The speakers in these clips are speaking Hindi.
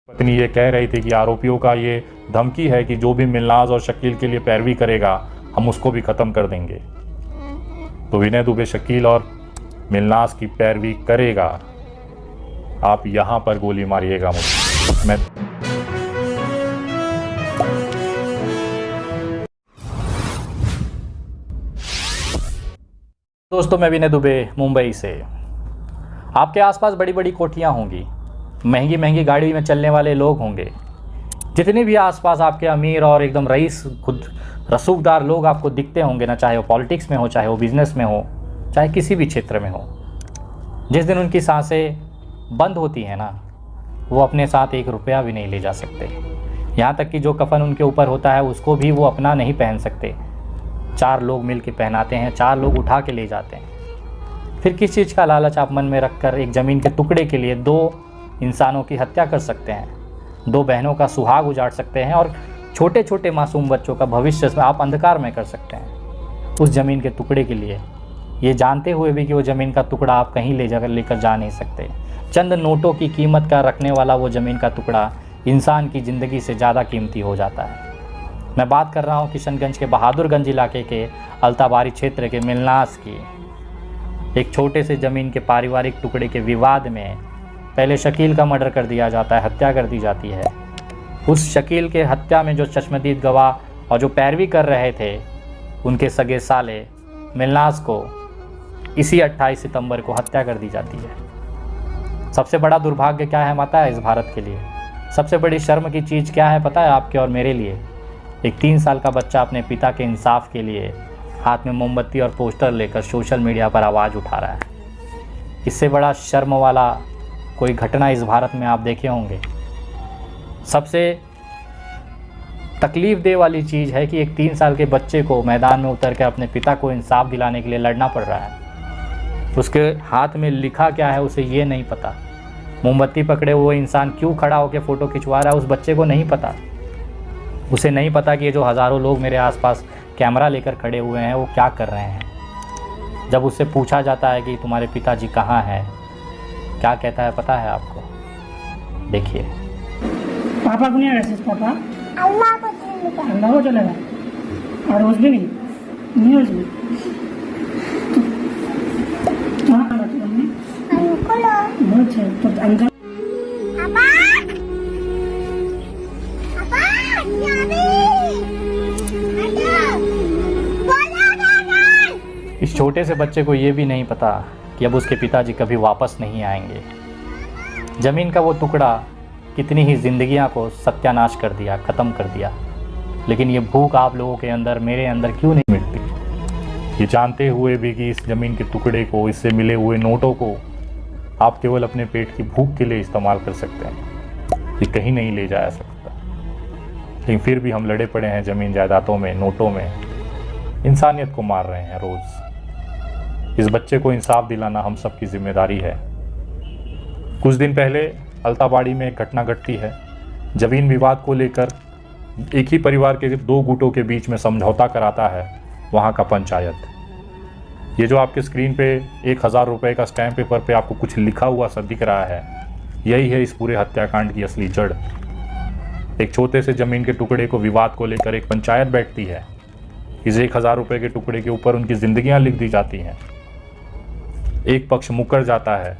पत्नी ये कह रही थी कि आरोपियों का ये धमकी है कि जो भी मिलनाज और शकील के लिए पैरवी करेगा हम उसको भी ख़त्म कर देंगे। तो विनय दुबे शकील और मिलनाज की पैरवी करेगा, आप यहाँ पर गोली मारिएगा मुझे। मैं दोस्तों, मैं विनय दुबे मुंबई से। आपके आसपास बड़ी बड़ी कोठियाँ होंगी, महंगी महंगी गाड़ी में चलने वाले लोग होंगे। जितने भी आसपास आपके अमीर और एकदम रईस खुद रसूखदार लोग आपको दिखते होंगे ना, चाहे वो पॉलिटिक्स में हो, चाहे वो बिजनेस में हो, चाहे किसी भी क्षेत्र में हो, जिस दिन उनकी सांसें बंद होती हैं ना, वो अपने साथ 1 रुपया भी नहीं ले जा सकते। यहाँ तक कि जो कफन उनके ऊपर होता है उसको भी वो अपना नहीं पहन सकते। 4 लोग मिल के पहनाते हैं, 4 लोग उठा के ले जाते हैं। फिर किस चीज़ का लालच आप मन में रखकर एक ज़मीन के टुकड़े के लिए 2 इंसानों की हत्या कर सकते हैं, 2 बहनों का सुहाग उजाड़ सकते हैं और छोटे छोटे मासूम बच्चों का भविष्य आप अंधकार में कर सकते हैं उस ज़मीन के टुकड़े के लिए, ये जानते हुए भी कि वो ज़मीन का टुकड़ा आप कहीं लेकर जा नहीं सकते। चंद नोटों की कीमत का रखने वाला वो ज़मीन का टुकड़ा इंसान की ज़िंदगी से ज़्यादा कीमती हो जाता है। मैं बात कर रहा हूँ किशनगंज के बहादुरगंज इलाके के अल्ताबारी क्षेत्र के मिलनास की। एक छोटे से ज़मीन के पारिवारिक टुकड़े के विवाद में पहले शकील का मर्डर कर दिया जाता है, हत्या कर दी जाती है। उस शकील के हत्या में जो चश्मदीद गवाह और जो पैरवी कर रहे थे उनके सगे साले मिलनास को इसी 28 सितंबर को हत्या कर दी जाती है। सबसे बड़ा दुर्भाग्य क्या है पता है इस भारत के लिए? सबसे बड़ी शर्म की चीज़ क्या है पता है आपके और मेरे लिए? एक 3 साल का बच्चा अपने पिता के इंसाफ के लिए हाथ में मोमबत्ती और पोस्टर लेकर सोशल मीडिया पर आवाज़ उठा रहा है। इससे बड़ा शर्म वाला कोई घटना इस भारत में आप देखे होंगे? सबसे तकलीफ़ दे वाली चीज़ है कि एक 3 साल के बच्चे को मैदान में उतर कर अपने पिता को इंसाफ दिलाने के लिए लड़ना पड़ रहा है। उसके हाथ में लिखा क्या है उसे ये नहीं पता। मोमबत्ती पकड़े हुए इंसान क्यों खड़ा होकर फ़ोटो खिंचवा रहा है उस बच्चे को नहीं पता। उसे नहीं पता कि ये जो हज़ारों लोग मेरे आसपास कैमरा लेकर खड़े हुए हैं वो क्या कर रहे हैं। जब उससे पूछा जाता है कि तुम्हारे पिताजी कहाँ हैं, क्या कहता है पता है आपको? देखिए। पापा को नहीं आया, पापा अल्लाह को चलेगा और रोज भी नहीं रोज भी तो अंकल इस छोटे से बच्चे को ये भी नहीं पता कि अब उसके पिताजी कभी वापस नहीं आएंगे। ज़मीन का वो टुकड़ा कितनी ही ज़िंदगियां को सत्यानाश कर दिया, ख़त्म कर दिया, लेकिन ये भूख आप लोगों के अंदर, मेरे अंदर क्यों नहीं मिटती? ये जानते हुए भी कि इस ज़मीन के टुकड़े को, इससे मिले हुए नोटों को आप केवल अपने पेट की भूख के लिए इस्तेमाल कर सकते हैं, ये कहीं नहीं ले जा सकता। लेकिन फिर भी हम लड़े पड़े हैं ज़मीन जायदादों में, नोटों में, इंसानियत को मार रहे हैं रोज़। इस बच्चे को इंसाफ दिलाना हम सब की जिम्मेदारी है। कुछ दिन पहले अल्ताबाड़ी में एक घटना घटती है। ज़मीन विवाद को लेकर एक ही परिवार के 2 गुटों के बीच में समझौता कराता है वहाँ का पंचायत। ये जो आपके स्क्रीन पे 1000 रुपये का स्टैम्प पेपर पे आपको कुछ लिखा हुआ सा दिख रहा है, यही है इस पूरे हत्याकांड की असली जड़। एक छोटे से ज़मीन के टुकड़े को विवाद को लेकर एक पंचायत बैठती है। इस 1000 रुपये के टुकड़े के ऊपर उनकी ज़िंदगियाँ लिख दी जाती हैं। एक पक्ष मुकर जाता है,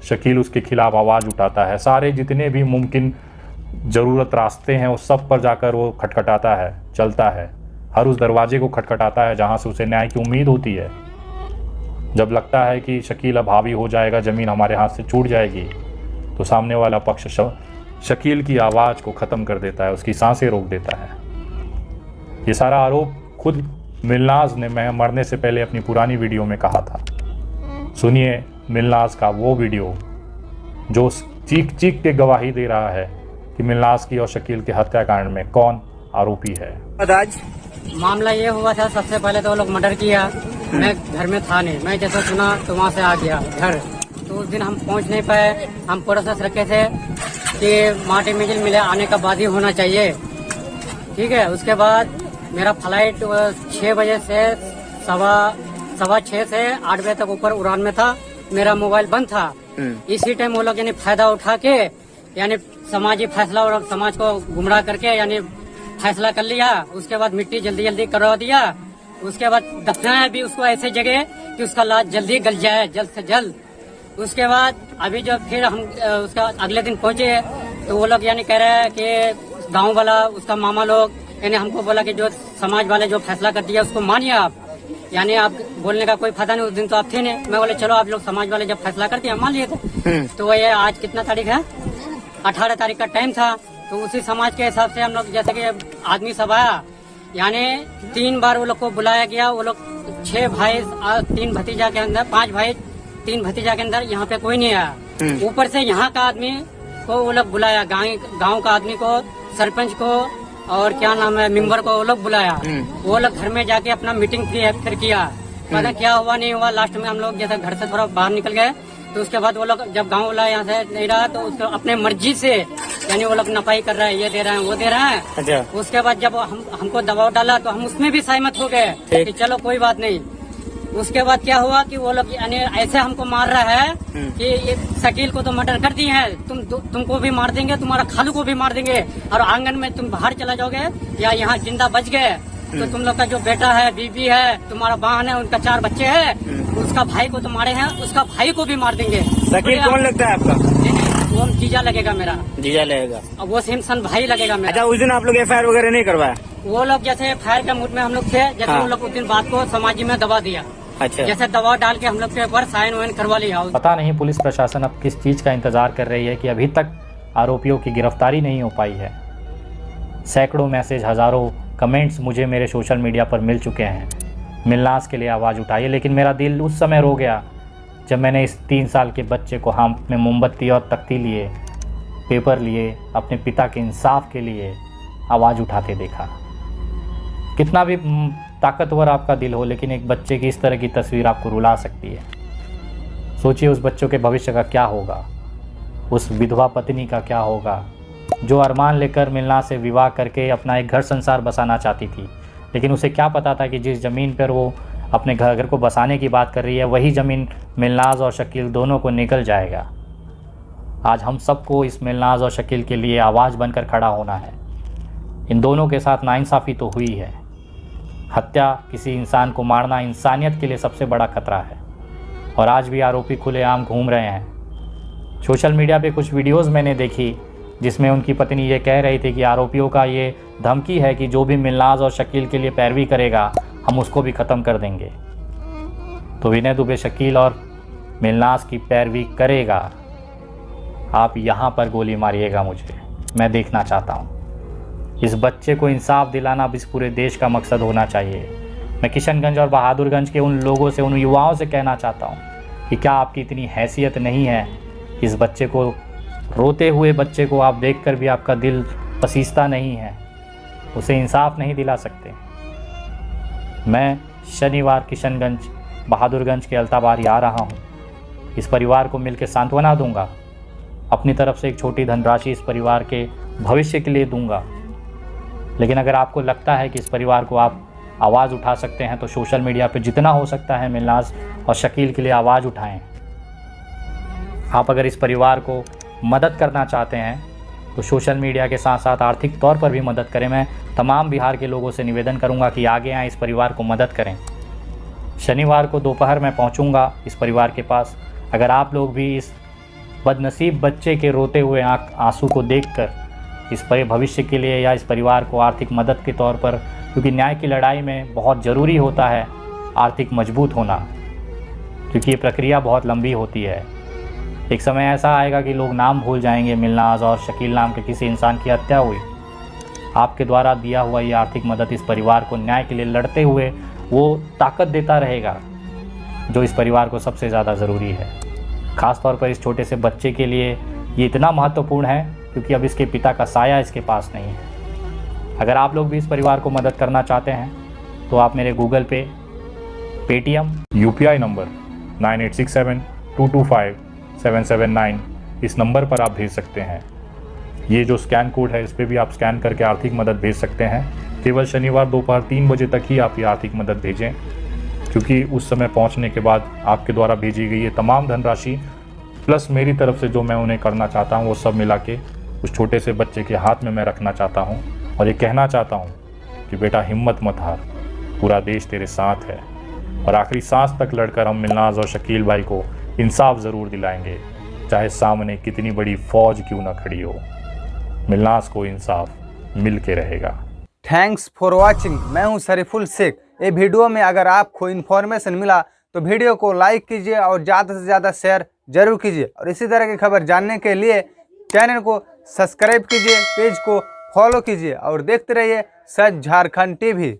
शकील उसके खिलाफ आवाज़ उठाता है। सारे जितने भी मुमकिन ज़रूरत रास्ते हैं उस सब पर जाकर वो खटखटाता है, चलता है, हर उस दरवाजे को खटखटाता है जहाँ से उसे न्याय की उम्मीद होती है। जब लगता है कि शकील अब हावी हो जाएगा, ज़मीन हमारे हाथ से छूट जाएगी, तो सामने वाला पक्ष शकील की आवाज़ को ख़त्म कर देता है, उसकी सांसें रोक देता है। ये सारा आरोप खुद मिलनाज ने मैं मरने से पहले अपनी पुरानी वीडियो में कहा था। सुनिए मिलनाज का वो वीडियो जो चीख चीख के गवाही दे रहा है कि मिलनाज की और शकील के हत्याकांड में कौन आरोपी है। आज मामला ये हुआ था, सबसे पहले तो वो लोग मर्डर किया, मैं घर में था नहीं, मैं जैसा सुना तो वहाँ से आ गया घर। तो उस दिन हम पहुँच नहीं पाए। हम प्रोसेस रखे थे कि माटी मिजिल मिले आने का बाद ही होना चाहिए, ठीक है। उसके बाद मेरा फ्लाइट 6 बजे से सवा 6 से 8 बजे तक ऊपर उड़ान में था। मेरा मोबाइल बंद था। इसी टाइम वो लोग यानी फायदा उठा के यानी समाजी फैसला और समाज को गुमराह करके यानी फैसला कर लिया। उसके बाद मिट्टी जल्दी जल्दी करवा दिया। उसके बाद दफनाया भी उसको ऐसे जगह कि उसका लाश जल्दी गल जाए, जल्द से जल्द। उसके बाद अभी जब फिर हम उसका अगले दिन पहुंचे तो वो लोग यानी कह रहे हैं कि गांव वाला उसका मामा लोग यानी हमको बोला कि जो समाज वाले जो फैसला कर दिया उसको मानिए आप, यानी आप बोलने का कोई फायदा नहीं। उस दिन तो आप थे नहीं। मैं बोले चलो आप लोग समाज वाले जब फैसला करते हैं मान लिए थे। तो ये आज कितना तारीख है, 18 तारीख का टाइम था। तो उसी समाज के हिसाब से हम लोग जैसे कि आदमी सब आया, यानी 3 बार वो लोग को बुलाया गया। वो लोग 6 भाई 3 भतीजा के अंदर, 5 भाई 3 भतीजा के अंदर यहाँ पे कोई नहीं आया। ऊपर से यहाँ का आदमी को वो लोग बुलाया, गांव का आदमी को, सरपंच को और क्या नाम है मेंबर को वो लोग बुलाया। वो लोग घर में जाके अपना मीटिंग फिर किया। पता क्या हुआ नहीं हुआ, लास्ट में हम लोग जैसे घर से थोड़ा बाहर निकल गए तो उसके बाद वो लोग जब गांव वाला यहाँ से नहीं रहा तो उसको अपने मर्जी से यानी वो लोग नपाई कर रहे हैं, ये दे रहे हैं वो दे रहे हैं। अच्छा। उसके बाद जब हमको दबाव डाला तो हम उसमें भी सहमत हो गए कि चलो कोई बात नहीं। उसके बाद क्या हुआ कि वो लोग यानी ऐसे हमको मार रहा है कि ये शकील को तो मर्डर कर दिए हैं, तुमको भी मार देंगे, तुम्हारा खालू को भी मार देंगे, और आंगन में तुम बाहर चला जाओगे या यहाँ जिंदा बच गए तो तुम लोग का जो बेटा है, बीबी है, तुम्हारा बहन है, उनका 4 बच्चे हैं, उसका भाई को तो मारे हैं, उसका भाई को भी मार देंगे। शकील कौन लगता है आपका? वो जीजा लगेगा मेरा। जीजा लगेगा। अब वो सिमसन भाई लगेगा मेरा। अच्छा, उस दिन आप लोग FIR वगैरह नहीं करवाया? वो लोग जैसे FIR के मूड में हम लोग थे, जैसे हाँ। उन लोग उस दिन बात को समाजी में दबा दिया। अच्छा। जैसे दबाव डाल के हम लोग के ऊपर साइन वाइन करवा लिया। पता नहीं पुलिस प्रशासन अब किस चीज़ का इंतज़ार कर रही है कि अभी तक आरोपियों की गिरफ्तारी नहीं हो पाई है। सैकड़ों मैसेज, हज़ारों कमेंट्स मुझे मेरे सोशल मीडिया पर मिल चुके हैं, मिलनास के लिए आवाज़ उठाइए, लेकिन मेरा दिल उस समय रो गया जब मैंने इस 3 साल के बच्चे को हाथ में मोमबत्ती और तख्ती लिए, पेपर लिए, अपने पिता के इंसाफ के लिए आवाज़ उठाते देखा। कितना भी ताकतवर आपका दिल हो, लेकिन एक बच्चे की इस तरह की तस्वीर आपको रुला सकती है। सोचिए उस बच्चों के भविष्य का क्या होगा, उस विधवा पत्नी का क्या होगा जो अरमान लेकर मिलनास से विवाह करके अपना एक घर संसार बसाना चाहती थी, लेकिन उसे क्या पता था कि जिस ज़मीन पर वो अपने घर को बसाने की बात कर रही है वही ज़मीन मिलनास और शकील दोनों को निकल जाएगा। आज हम सबको इस मिलनास और शकील के लिए आवाज़ बनकर खड़ा होना है। इन दोनों के साथ नाइंसाफ़ी तो हुई है। हत्या, किसी इंसान को मारना इंसानियत के लिए सबसे बड़ा खतरा है, और आज भी आरोपी खुलेआम घूम रहे हैं। सोशल मीडिया पे कुछ वीडियोस मैंने देखी जिसमें उनकी पत्नी ये कह रही थी कि आरोपियों का ये धमकी है कि जो भी मिलनास और शकील के लिए पैरवी करेगा हम उसको भी ख़त्म कर देंगे। तो विनय दुबे शकील और मिलनास की पैरवी करेगा, आप यहाँ पर गोली मारिएगा मुझे, मैं देखना चाहता हूँ। इस बच्चे को इंसाफ दिलाना अब इस पूरे देश का मकसद होना चाहिए। मैं किशनगंज और बहादुरगंज के उन लोगों से, उन युवाओं से कहना चाहता हूँ कि क्या आपकी इतनी हैसियत नहीं है, इस बच्चे को, रोते हुए बच्चे को आप देखकर भी आपका दिल पसीजता नहीं है, उसे इंसाफ नहीं दिला सकते। मैं शनिवार किशनगंज बहादुरगंज के अल्ताबारी आ रहा हूँ, इस परिवार को मिलकर सांत्वना दूंगा, अपनी तरफ से एक छोटी धनराशि इस परिवार के भविष्य के लिए दूंगा। लेकिन अगर आपको लगता है कि इस परिवार को आप आवाज़ उठा सकते हैं तो सोशल मीडिया पर जितना हो सकता है मिलनास और शकील के लिए आवाज़ उठाएं। आप अगर इस परिवार को मदद करना चाहते हैं तो सोशल मीडिया के साथ साथ आर्थिक तौर पर भी मदद करें। मैं तमाम बिहार के लोगों से निवेदन करूंगा कि आगे आएँ, इस परिवार को मदद करें। शनिवार को दोपहर में पहुंचूंगा इस परिवार के पास। अगर आप लोग भी इस बदनसीब बच्चे के रोते हुए आंसू को देखकर इस भविष्य के लिए या इस परिवार को आर्थिक मदद के तौर पर, क्योंकि न्याय की लड़ाई में बहुत ज़रूरी होता है आर्थिक मजबूत होना, क्योंकि ये प्रक्रिया बहुत लंबी होती है। एक समय ऐसा आएगा कि लोग नाम भूल जाएंगे, मिलनास और शकील नाम के किसी इंसान की हत्या हुई। आपके द्वारा दिया हुआ ये आर्थिक मदद इस परिवार को न्याय के लिए लड़ते हुए वो ताकत देता रहेगा जो इस परिवार को सबसे ज़्यादा ज़रूरी है। ख़ास तौर पर इस छोटे से बच्चे के लिए ये इतना महत्वपूर्ण है क्योंकि अब इसके पिता का साया इसके पास नहीं है। अगर आप लोग भी इस परिवार को मदद करना चाहते हैं तो आप मेरे गूगल पे, पेटीएम, UPI नंबर 9867225779 इस नंबर पर आप भेज सकते हैं। ये जो स्कैन कोड है इस पर भी आप स्कैन करके आर्थिक मदद भेज सकते हैं। केवल शनिवार दोपहर 3 बजे तक ही आप ये आर्थिक मदद भेजें, क्योंकि उस समय पहुंचने के बाद आपके द्वारा भेजी गई ये तमाम धनराशि प्लस मेरी तरफ से जो मैं उन्हें करना चाहता हूँ वो सब मिला के उस छोटे से बच्चे के हाथ में मैं रखना चाहता हूँ और ये कहना चाहता हूँ कि बेटा हिम्मत मत हार, पूरा देश तेरे साथ है और आखिरी सांस तक लड़कर हम मिलनाज और शकील भाई को इंसाफ ज़रूर दिलाएंगे, चाहे सामने कितनी बड़ी फौज क्यों ना खड़ी हो। मिलनाज को इंसाफ मिल के रहेगा। Thanks for watching. मैं हूं शरीफुल शेख। ये वीडियो में अगर आपको इन्फॉर्मेशन मिला तो वीडियो को लाइक कीजिए और ज़्यादा से ज़्यादा शेयर जरूर कीजिए और इसी तरह की खबर जानने के लिए चैनल को सब्सक्राइब कीजिए, पेज को फॉलो कीजिए और देखते रहिए सच झारखंड टीवी।